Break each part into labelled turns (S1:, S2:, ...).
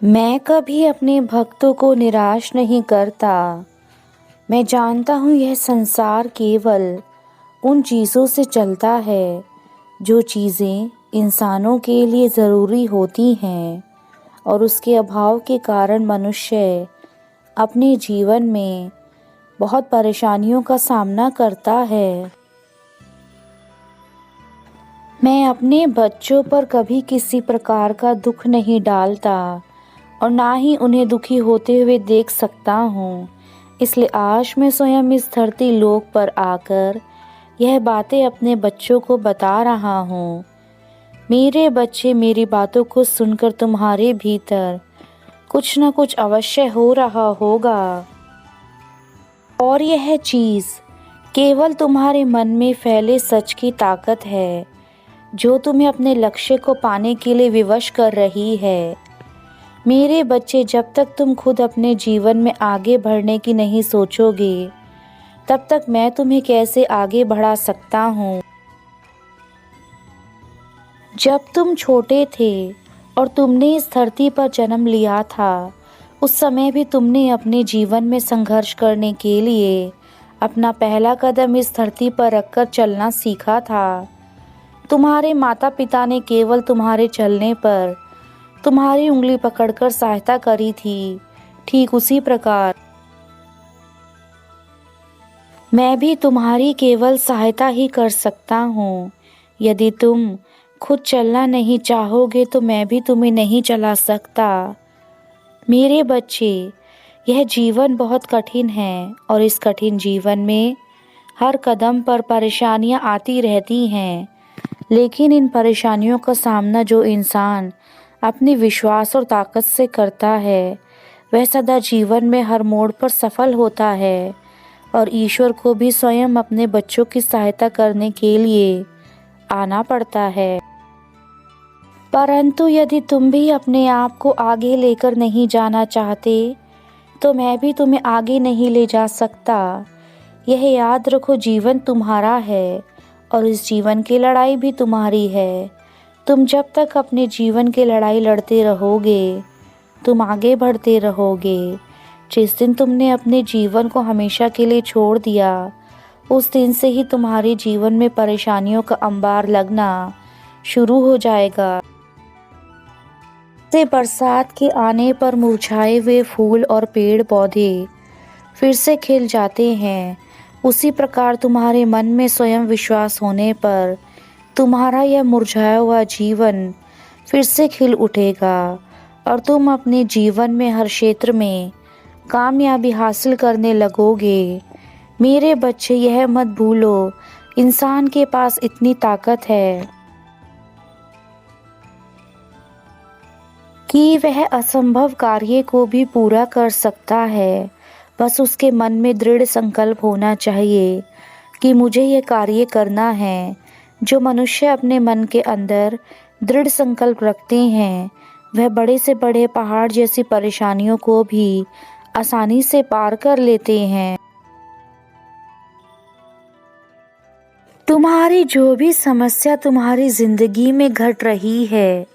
S1: मैं कभी अपने भक्तों को निराश नहीं करता। मैं जानता हूँ यह संसार केवल उन चीज़ों से चलता है जो चीज़ें इंसानों के लिए ज़रूरी होती हैं और उसके अभाव के कारण मनुष्य अपने जीवन में बहुत परेशानियों का सामना करता है। मैं अपने बच्चों पर कभी किसी प्रकार का दुख नहीं डालता और ना ही उन्हें दुखी होते हुए देख सकता हूँ। इसलिए आज मैं स्वयं इस धरती लोक पर आकर यह बातें अपने बच्चों को बता रहा हूँ। मेरे बच्चे, मेरी बातों को सुनकर तुम्हारे भीतर कुछ न कुछ अवश्य हो रहा होगा और यह चीज़ केवल तुम्हारे मन में फैले सच की ताकत है जो तुम्हें अपने लक्ष्य को पाने के लिए विवश कर रही है। मेरे बच्चे, जब तक तुम खुद अपने जीवन में आगे बढ़ने की नहीं सोचोगे, तब तक मैं तुम्हें कैसे आगे बढ़ा सकता हूँ। जब तुम छोटे थे और तुमने इस धरती पर जन्म लिया था, उस समय भी तुमने अपने जीवन में संघर्ष करने के लिए अपना पहला कदम इस धरती पर रखकर चलना सीखा था। तुम्हारे माता पिता ने केवल तुम्हारे चलने पर तुम्हारी उंगली पकड़कर सहायता करी थी। ठीक उसी प्रकार मैं भी तुम्हारी केवल सहायता ही कर सकता हूँ। यदि तुम खुद चलना नहीं चाहोगे तो मैं भी तुम्हें नहीं चला सकता। मेरे बच्चे, यह जीवन बहुत कठिन है और इस कठिन जीवन में हर कदम पर परेशानियाँ आती रहती हैं, लेकिन इन परेशानियों का सामना जो इंसान अपने विश्वास और ताकत से करता है, वह सदा जीवन में हर मोड़ पर सफल होता है और ईश्वर को भी स्वयं अपने बच्चों की सहायता करने के लिए आना पड़ता है। परंतु यदि तुम भी अपने आप को आगे लेकर नहीं जाना चाहते, तो मैं भी तुम्हें आगे नहीं ले जा सकता। यह याद रखो, जीवन तुम्हारा है और इस जीवन की लड़ाई भी तुम्हारी है। तुम जब तक अपने जीवन की लड़ाई लड़ते रहोगे, तुम आगे बढ़ते रहोगे। जिस दिन तुमने अपने जीवन को हमेशा के लिए छोड़ दिया, उस दिन से ही तुम्हारे जीवन में परेशानियों का अंबार लगना शुरू हो जाएगा। से बरसात के आने पर मुरझाए हुए फूल और पेड़ पौधे फिर से खिल जाते हैं, उसी प्रकार तुम्हारे मन में स्वयं विश्वास होने पर तुम्हारा यह मुरझाया हुआ जीवन फिर से खिल उठेगा और तुम अपने जीवन में हर क्षेत्र में कामयाबी हासिल करने लगोगे। मेरे बच्चे, यह मत भूलो, इंसान के पास इतनी ताकत है कि वह असंभव कार्य को भी पूरा कर सकता है। बस उसके मन में दृढ़ संकल्प होना चाहिए कि मुझे ये कार्य करना है। जो मनुष्य अपने मन के अंदर दृढ़ संकल्प रखते हैं, वह बड़े से बड़े पहाड़ जैसी परेशानियों को भी आसानी से पार कर लेते हैं। तुम्हारी जो भी समस्या तुम्हारी जिंदगी में घट रही है,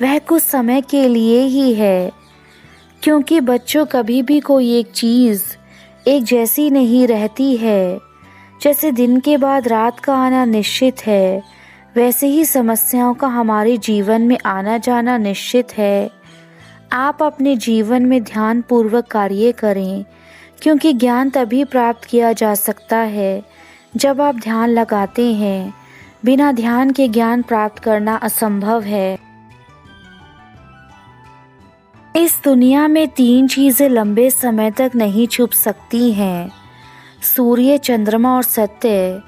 S1: वह कुछ समय के लिए ही है, क्योंकि बच्चों, कभी भी कोई एक चीज़ एक जैसी नहीं रहती है। जैसे दिन के बाद रात का आना निश्चित है, वैसे ही समस्याओं का हमारे जीवन में आना जाना निश्चित है। आप अपने जीवन में ध्यानपूर्वक कार्य करें, क्योंकि ज्ञान तभी प्राप्त किया जा सकता है जब आप ध्यान लगाते हैं। बिना ध्यान के ज्ञान प्राप्त करना असंभव है। इस दुनिया में 3 चीज़ें लंबे समय तक नहीं छुप सकती हैं: सूर्य, चंद्रमा और सत्य।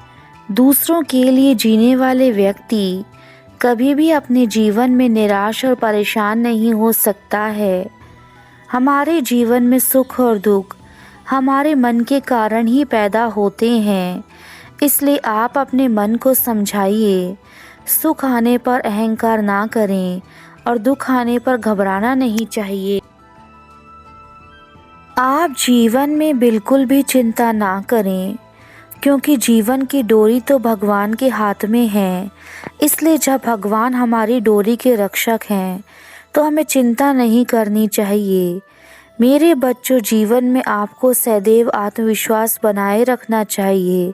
S1: दूसरों के लिए जीने वाले व्यक्ति कभी भी अपने जीवन में निराश और परेशान नहीं हो सकता है। हमारे जीवन में सुख और दुख हमारे मन के कारण ही पैदा होते हैं, इसलिए आप अपने मन को समझाइए। सुख आने पर अहंकार ना करें और दुख आने पर घबराना नहीं चाहिए। आप जीवन में बिल्कुल भी चिंता ना करें, क्योंकि जीवन की डोरी तो भगवान के हाथ में है। इसलिए जब भगवान हमारी डोरी के रक्षक हैं, तो हमें चिंता नहीं करनी चाहिए। मेरे बच्चों, जीवन में आपको सदैव आत्मविश्वास बनाए रखना चाहिए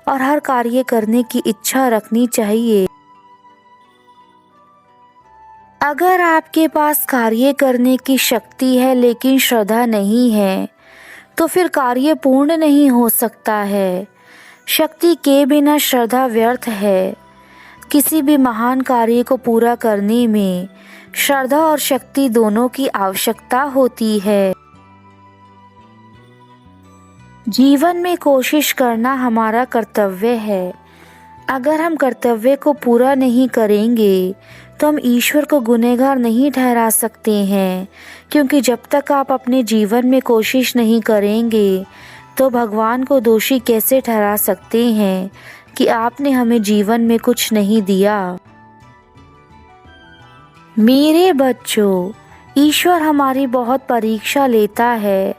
S1: और हर कार्य करने की इच्छा रखनी चाहिए। अगर आपके पास कार्य करने की शक्ति है लेकिन श्रद्धा नहीं है, तो फिर कार्य पूर्ण नहीं हो सकता है। शक्ति के बिना श्रद्धा व्यर्थ है। किसी भी महान कार्य को पूरा करने में श्रद्धा और शक्ति दोनों की आवश्यकता होती है। जीवन में कोशिश करना हमारा कर्तव्य है। अगर हम कर्तव्य को पूरा नहीं करेंगे तो हम ईश्वर को गुनहगार नहीं ठहरा सकते हैं, क्योंकि जब तक आप अपने जीवन में कोशिश नहीं करेंगे तो भगवान को दोषी कैसे ठहरा सकते हैं कि आपने हमें जीवन में कुछ नहीं दिया। मेरे बच्चों, ईश्वर हमारी बहुत परीक्षा लेता है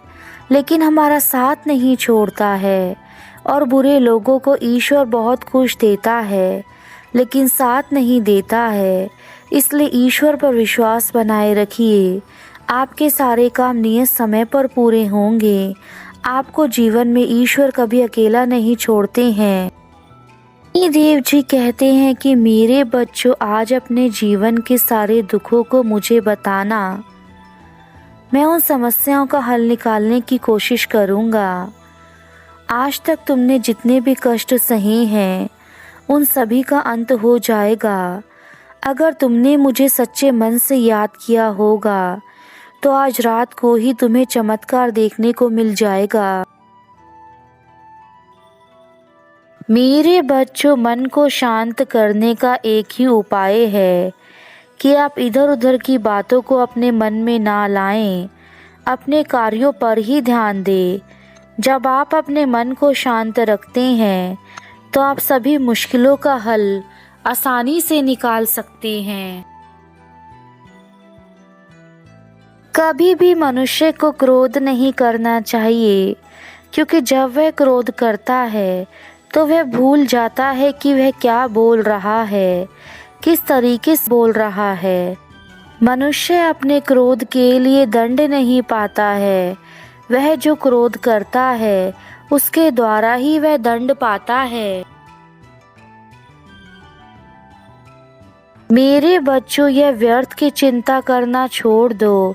S1: लेकिन हमारा साथ नहीं छोड़ता है, और बुरे लोगों को ईश्वर बहुत खुश देता है लेकिन साथ नहीं देता है। इसलिए ईश्वर पर विश्वास बनाए रखिए। आपके सारे काम नियत समय पर पूरे होंगे। आपको जीवन में ईश्वर कभी अकेला नहीं छोड़ते हैं। देव जी कहते हैं कि मेरे बच्चों, आज अपने जीवन के सारे दुखों को मुझे बताना। मैं उन समस्याओं का हल निकालने की कोशिश करूँगा। आज तक तुमने जितने भी कष्ट सहे हैं उन सभी का अंत हो जाएगा। अगर तुमने मुझे सच्चे मन से याद किया होगा तो आज रात को ही तुम्हें चमत्कार देखने को मिल जाएगा। मेरे बच्चों, मन को शांत करने का एक ही उपाय है कि आप इधर उधर की बातों को अपने मन में ना लाएं, अपने कार्यों पर ही ध्यान दें। जब आप अपने मन को शांत रखते हैं तो आप सभी मुश्किलों का हल आसानी से निकाल सकते हैं। कभी भी मनुष्य को क्रोध नहीं करना चाहिए, क्योंकि जब वह क्रोध करता है तो वह भूल जाता है कि वह क्या बोल रहा है, किस तरीके से बोल रहा है। मनुष्य अपने क्रोध के लिए दंड नहीं पाता है। वह जो क्रोध करता है उसके द्वारा ही वह दंड पाता है। मेरे बच्चों, यह व्यर्थ की चिंता करना छोड़ दो।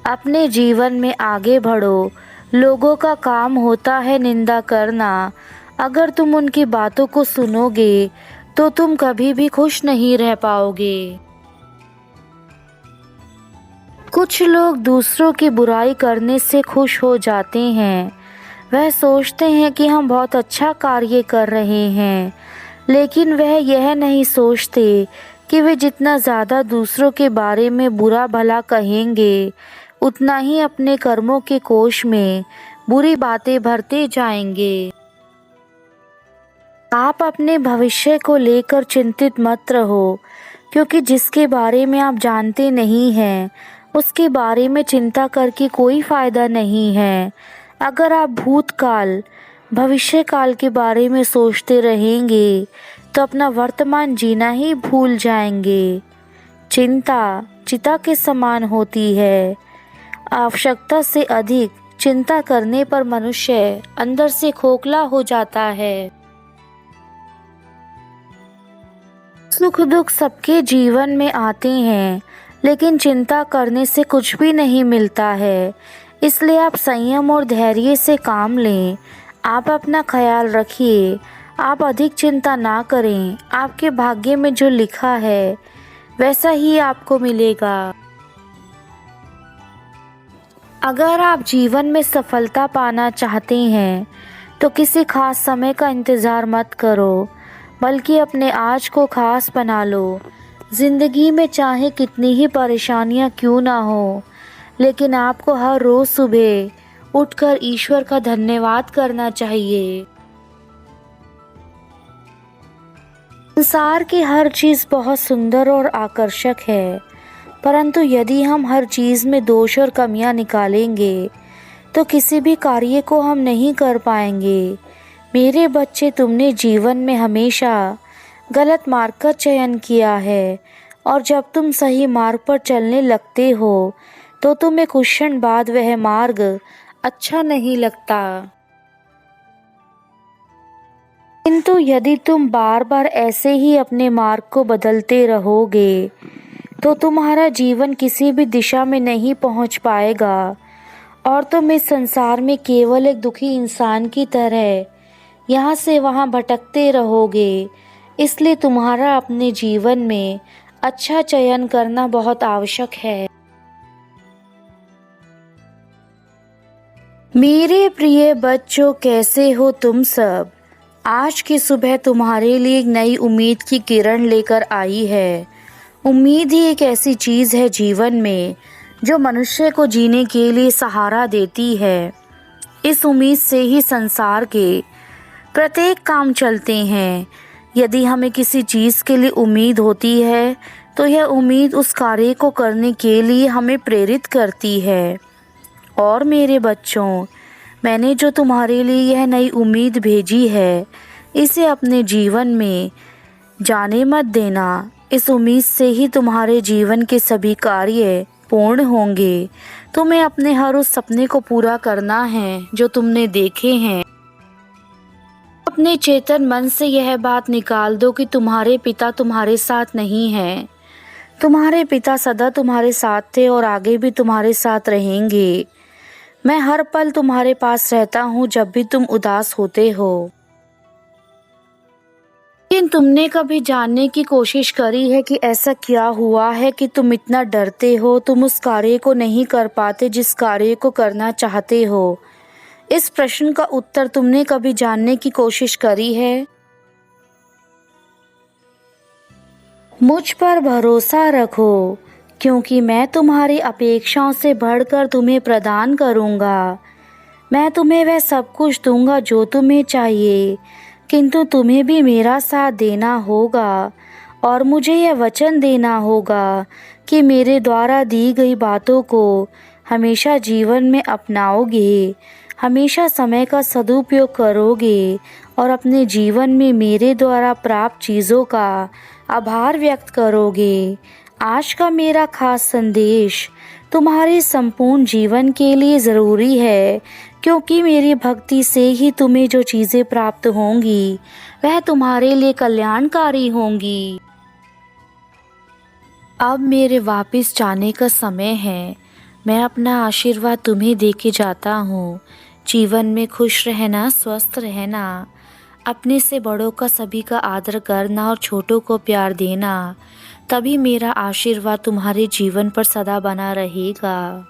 S1: अपने जीवन में आगे बढ़ो। लोगों का काम होता है निंदा करना। अगर तुम उनकी बातों को सुनोगे तो तुम कभी भी खुश नहीं रह पाओगे। कुछ लोग दूसरों की बुराई करने से खुश हो जाते हैं। वह सोचते हैं कि हम बहुत अच्छा कार्य कर रहे हैं, लेकिन वह यह नहीं सोचते कि वे जितना ज़्यादा दूसरों के बारे में बुरा भला कहेंगे, उतना ही अपने कर्मों के कोष में बुरी बातें भरते जाएंगे। आप अपने भविष्य को लेकर चिंतित मत रहो, क्योंकि जिसके बारे में आप जानते नहीं हैं उसके बारे में चिंता करके कोई फ़ायदा नहीं है। अगर आप भूतकाल, भविष्य काल के बारे में सोचते रहेंगे तो अपना वर्तमान जीना ही भूल जाएंगे। चिंता चिता के समान होती है। आवश्यकता से अधिक चिंता करने पर मनुष्य अंदर से खोखला हो जाता है। सुख दुख सबके जीवन में आते हैं, लेकिन चिंता करने से कुछ भी नहीं मिलता है। इसलिए आप संयम और धैर्य से काम लें। आप अपना ख्याल रखिए। आप अधिक चिंता ना करें। आपके भाग्य में जो लिखा है वैसा ही आपको मिलेगा। अगर आप जीवन में सफलता पाना चाहते हैं तो किसी खास समय का इंतज़ार मत करो, बल्कि अपने आज को खास बना लो। ज़िंदगी में चाहे कितनी ही परेशानियां क्यों ना हो, लेकिन आपको हर रोज़ सुबह उठकर ईश्वर का धन्यवाद करना चाहिए। संसार की हर चीज़ बहुत सुंदर और आकर्षक है, परंतु यदि हम हर चीज़ में दोष और कमियां निकालेंगे तो किसी भी कार्य को हम नहीं कर पाएंगे। मेरे बच्चे, तुमने जीवन में हमेशा गलत मार्ग का चयन किया है और जब तुम सही मार्ग पर चलने लगते हो तो तुम्हें कुछ क्षण बाद वह मार्ग अच्छा नहीं लगता। किंतु यदि तुम बार बार ऐसे ही अपने मार्ग को बदलते रहोगे तो तुम्हारा जीवन किसी भी दिशा में नहीं पहुंच पाएगा और तुम इस संसार में केवल एक दुखी इंसान की तरह यहाँ से वहाँ भटकते रहोगे। इसलिए तुम्हारा अपने जीवन में अच्छा चयन करना बहुत आवश्यक है। मेरे प्रिय बच्चों, कैसे हो तुम सब? आज की सुबह तुम्हारे लिए एक नई उम्मीद की किरण लेकर आई है। उम्मीद ही एक ऐसी चीज़ है जीवन में जो मनुष्य को जीने के लिए सहारा देती है। इस उम्मीद से ही संसार के प्रत्येक काम चलते हैं। यदि हमें किसी चीज़ के लिए उम्मीद होती है तो यह उम्मीद उस कार्य को करने के लिए हमें प्रेरित करती है। और मेरे बच्चों, मैंने जो तुम्हारे लिए यह नई उम्मीद भेजी है, इसे अपने जीवन में जाने मत देना। इस उम्मीद से ही तुम्हारे जीवन के सभी कार्य पूर्ण होंगे। तुम्हें अपने हर उस सपने को पूरा करना है जो तुमने देखे हैं। अपने चेतन मन से यह बात निकाल दो कि तुम्हारे पिता तुम्हारे साथ नहीं हैं। तुम्हारे पिता सदा तुम्हारे साथ थे और आगे भी तुम्हारे साथ रहेंगे। मैं हर पल तुम्हारे पास रहता हूँ जब भी तुम उदास होते हो। लेकिन तुमने कभी जानने की कोशिश करी है कि ऐसा क्या हुआ है कि तुम इतना डरते हो, तुम उस कार्य को नहीं कर पाते जिस कार्य को करना चाहते हो? इस प्रश्न का उत्तर तुमने कभी जानने की कोशिश करी है? मुझ पर भरोसा रखो, क्योंकि मैं तुम्हारी अपेक्षाओं से बढ़कर तुम्हें प्रदान करूँगा। मैं तुम्हें वह सब कुछ दूंगा जो तुम्हें चाहिए, किंतु तुम्हें भी मेरा साथ देना होगा और मुझे यह वचन देना होगा कि मेरे द्वारा दी गई बातों को हमेशा जीवन में अपनाओगे, हमेशा समय का सदुपयोग करोगे और अपने जीवन में मेरे द्वारा प्राप्त चीज़ों का आभार व्यक्त करोगे। आज का मेरा खास संदेश तुम्हारे संपूर्ण जीवन के लिए ज़रूरी है, क्योंकि मेरी भक्ति से ही तुम्हें जो चीज़ें प्राप्त होंगी वह तुम्हारे लिए कल्याणकारी होंगी। अब मेरे वापस जाने का समय है। मैं अपना आशीर्वाद तुम्हें देके जाता हूँ। जीवन में खुश रहना, स्वस्थ रहना, अपने से बड़ों का सभी का आदर करना और छोटों को प्यार देना, तभी मेरा आशीर्वाद तुम्हारे जीवन पर सदा बना रहेगा।